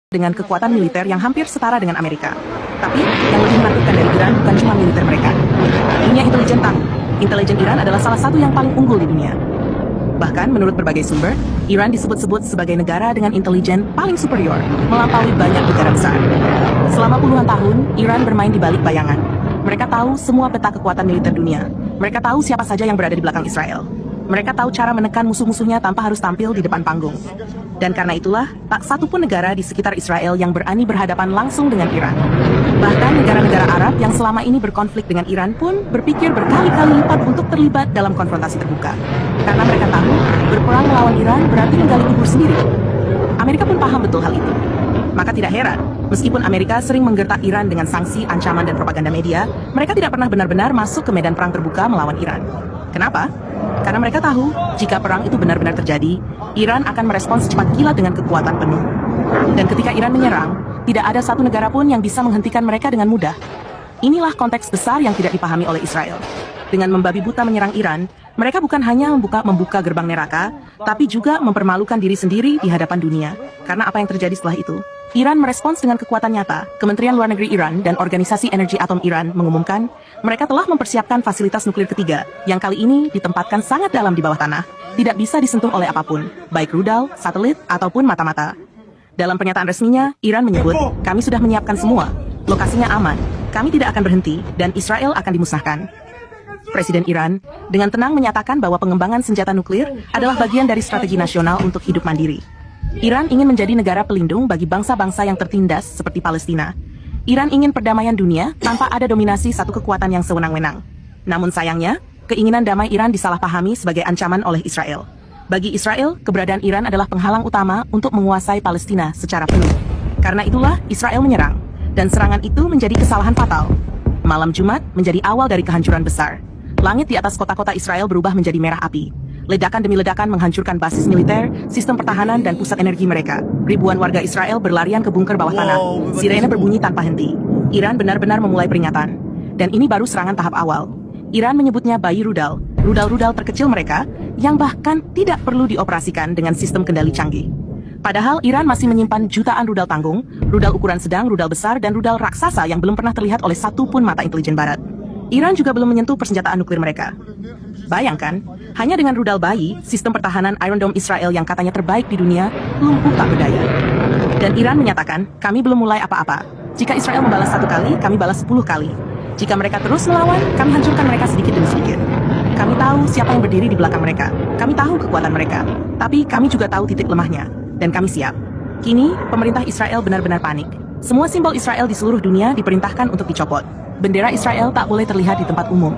dengan kekuatan militer yang hampir setara dengan Amerika. Tapi, yang lebih menakutkan dari Iran bukan cuma militer mereka. Dunia intelijen tahu, intelijen Iran adalah salah satu yang paling unggul di dunia. Bahkan, menurut berbagai sumber, Iran disebut-sebut sebagai negara dengan intelijen paling superior, melampaui banyak negara besar. Selama puluhan tahun, Iran bermain di balik bayangan. Mereka tahu semua peta kekuatan militer dunia. Mereka tahu siapa saja yang berada di belakang Israel. Mereka tahu cara menekan musuh-musuhnya tanpa harus tampil di depan panggung. Dan karena itulah, tak satu pun negara di sekitar Israel yang berani berhadapan langsung dengan Iran. Bahkan negara-negara Arab yang selama ini berkonflik dengan Iran pun berpikir berkali-kali lipat untuk terlibat dalam konfrontasi terbuka. Karena mereka tahu, berperang melawan Iran berarti menggali kubur sendiri. Amerika pun paham betul hal itu. Maka tidak heran, meskipun Amerika sering menggertak Iran dengan sanksi, ancaman, dan propaganda media, mereka tidak pernah benar-benar masuk ke medan perang terbuka melawan Iran. Kenapa? Karena mereka tahu, jika perang itu benar-benar terjadi, Iran akan merespons secepat kilat dengan kekuatan penuh. Dan ketika Iran menyerang, tidak ada satu negara pun yang bisa menghentikan mereka dengan mudah. Inilah konteks besar yang tidak dipahami oleh Israel. Dengan membabi buta menyerang Iran, mereka bukan hanya membuka gerbang neraka, tapi juga mempermalukan diri sendiri di hadapan dunia. Karena apa yang terjadi setelah itu? Iran merespons dengan kekuatan nyata. Kementerian Luar Negeri Iran dan Organisasi Energi Atom Iran mengumumkan mereka telah mempersiapkan fasilitas nuklir ketiga yang kali ini ditempatkan sangat dalam di bawah tanah, tidak bisa disentuh oleh apapun, baik rudal, satelit, ataupun mata-mata. Dalam pernyataan resminya, Iran menyebut, kami sudah menyiapkan semua, lokasinya aman, kami tidak akan berhenti, dan Israel akan dimusnahkan. Presiden Iran dengan tenang menyatakan bahwa pengembangan senjata nuklir adalah bagian dari strategi nasional untuk hidup mandiri. Iran ingin menjadi negara pelindung bagi bangsa-bangsa yang tertindas seperti Palestina. Iran ingin perdamaian dunia tanpa ada dominasi satu kekuatan yang sewenang-wenang. Namun sayangnya, keinginan damai Iran disalahpahami sebagai ancaman oleh Israel. Bagi Israel, keberadaan Iran adalah penghalang utama untuk menguasai Palestina secara penuh. Karena itulah Israel menyerang, dan serangan itu menjadi kesalahan fatal. Malam Jumat menjadi awal dari kehancuran besar. Langit di atas kota-kota Israel berubah menjadi merah api. Ledakan demi ledakan menghancurkan basis militer, sistem pertahanan, dan pusat energi mereka. Ribuan warga Israel berlarian ke bunker bawah tanah. Sirene berbunyi tanpa henti. Iran benar-benar memulai peringatan. Dan ini baru serangan tahap awal. Iran menyebutnya bayi rudal, rudal-rudal terkecil mereka, yang bahkan tidak perlu dioperasikan dengan sistem kendali canggih. Padahal Iran masih menyimpan jutaan rudal tanggung, rudal ukuran sedang, rudal besar, dan rudal raksasa yang belum pernah terlihat oleh satu pun mata intelijen barat. Iran juga belum menyentuh persenjataan nuklir mereka. Bayangkan, hanya dengan rudal bayi, sistem pertahanan Iron Dome Israel yang katanya terbaik di dunia, lumpuh tak berdaya. Dan Iran menyatakan, kami belum mulai apa-apa. Jika Israel membalas 1 kali, kami balas 10 kali. Jika mereka terus melawan, kami hancurkan mereka sedikit demi sedikit. Kami tahu siapa yang berdiri di belakang mereka. Kami tahu kekuatan mereka. Tapi kami juga tahu titik lemahnya. Dan kami siap. Kini, pemerintah Israel benar-benar panik. Semua simbol Israel di seluruh dunia diperintahkan untuk dicopot. Bendera Israel tak boleh terlihat di tempat umum.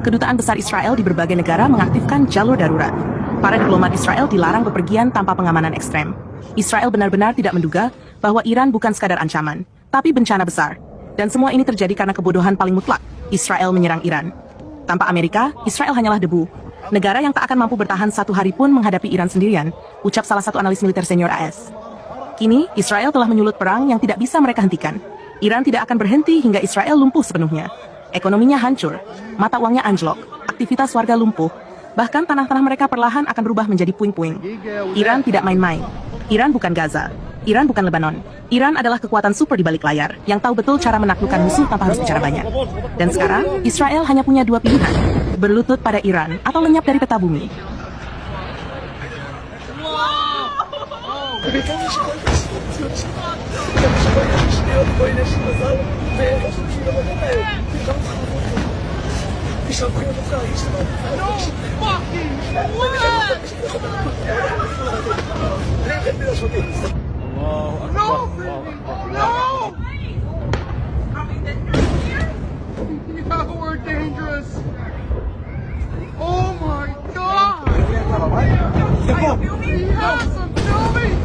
Kedutaan besar Israel di berbagai negara mengaktifkan jalur darurat. Para diplomat Israel dilarang bepergian tanpa pengamanan ekstrem. Israel benar-benar tidak menduga bahwa Iran bukan sekadar ancaman, tapi bencana besar. Dan semua ini terjadi karena kebodohan paling mutlak. Israel menyerang Iran. Tanpa Amerika, Israel hanyalah debu. Negara yang tak akan mampu bertahan 1 hari pun menghadapi Iran sendirian, ucap salah satu analis militer senior AS. Kini, Israel telah menyulut perang yang tidak bisa mereka hentikan. Iran tidak akan berhenti hingga Israel lumpuh sepenuhnya. Ekonominya hancur, mata uangnya anjlok, aktivitas warga lumpuh, bahkan tanah-tanah mereka perlahan akan berubah menjadi puing-puing. Iran tidak main-main. Iran bukan Gaza. Iran bukan Lebanon. Iran adalah kekuatan super di balik layar, yang tahu betul cara menaklukkan musuh tanpa harus bicara banyak. Dan sekarang, Israel hanya punya 2 pilihan, berlutut pada Iran atau lenyap dari peta bumi. We're dangerous. Oh my God! Yes, I'm filming.